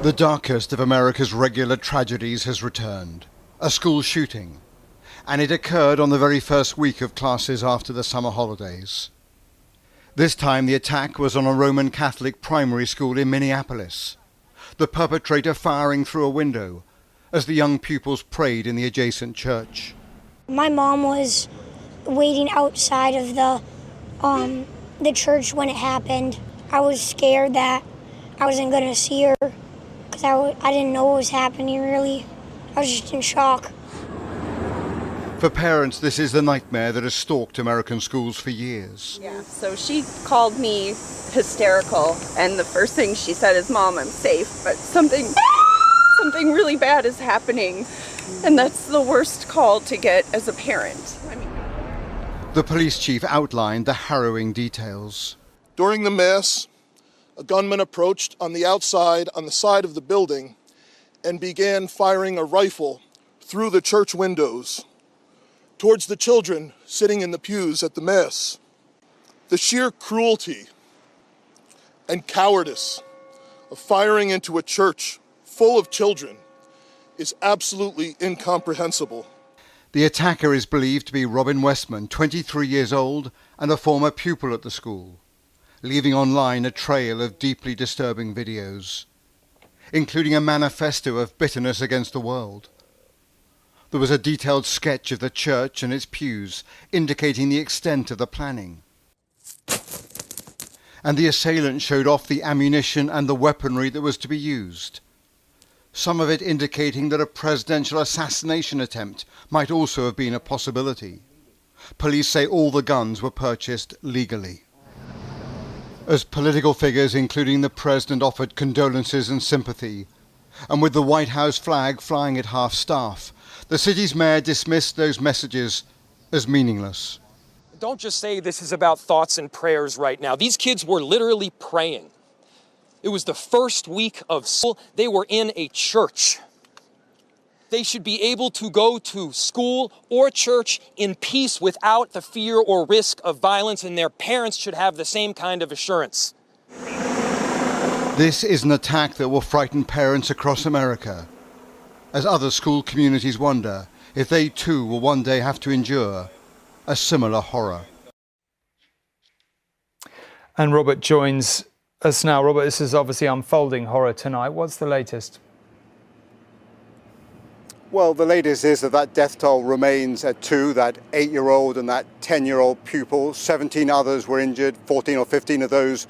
The darkest of America's regular tragedies has returned, a school shooting, and it occurred on the very first week of classes after the summer holidays. This time the attack was on a Roman Catholic primary school in Minneapolis, the perpetrator firing through a window as the young pupils prayed in the adjacent church. My mom was waiting outside of the church when it happened. I was scared that I wasn't going to see her because I didn't know what was happening really. I was just in shock. For parents, this is the nightmare that has stalked American schools for years. Yeah, so she called me hysterical, and the first thing she said is, "Mom, I'm safe, but something really bad is happening," and that's the worst call to get as a parent. The police chief outlined the harrowing details. During the mass, a gunman approached on the side of the building, and began firing a rifle through the church windows towards the children sitting in the pews at the mass. The sheer cruelty and cowardice of firing into a church full of children is absolutely incomprehensible. The attacker is believed to be Robin Westman, 23 years old and a former pupil at the school, leaving online a trail of deeply disturbing videos, including a manifesto of bitterness against the world. There was a detailed sketch of the church and its pews, indicating the extent of the planning. And the assailant showed off the ammunition and the weaponry that was to be used, some of it indicating that a presidential assassination attempt might also have been a possibility. Police say all the guns were purchased legally. As political figures, including the president, offered condolences and sympathy, and with the White House flag flying at half-staff, the city's mayor dismissed those messages as meaningless. Don't just say this is about thoughts and prayers right now. These kids were literally praying. It was the first week of school. They were in a church. They should be able to go to school or church in peace without the fear or risk of violence, and their parents should have the same kind of assurance. This is an attack that will frighten parents across America, as other school communities wonder if they too will one day have to endure a similar horror. And Robert joins us now. Robert, this is obviously unfolding horror tonight. What's the latest? Well, the latest is that death toll remains at 2, that 8-year-old and that 10-year-old pupil. 17 others were injured, 14 or 15 of those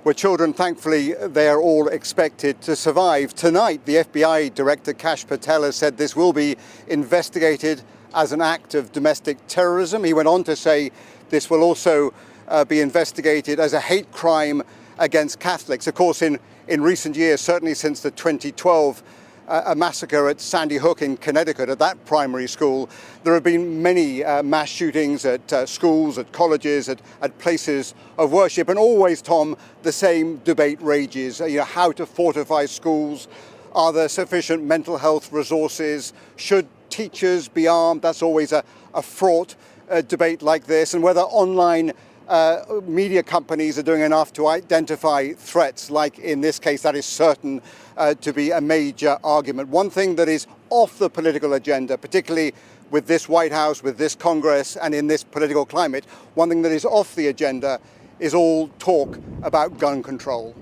were children. Thankfully, they're all expected to survive. Tonight, the FBI Director Kash Patel has said this will be investigated as an act of domestic terrorism. He went on to say this will also be investigated as a hate crime against Catholics. Of course, in recent years, certainly since the 2012 a massacre at Sandy Hook in Connecticut, at that primary school, there have been many mass shootings at schools, at colleges, at places of worship. And always, Tom, the same debate rages, how to fortify schools. Are there sufficient mental health resources? Should teachers be armed? That's always a fraught debate like this. And whether online media companies are doing enough to identify threats, like in this case, that is certain to be a major argument. One thing that is off the political agenda, particularly with this White House, with this Congress, and in this political climate, one thing that is off the agenda is all talk about gun control.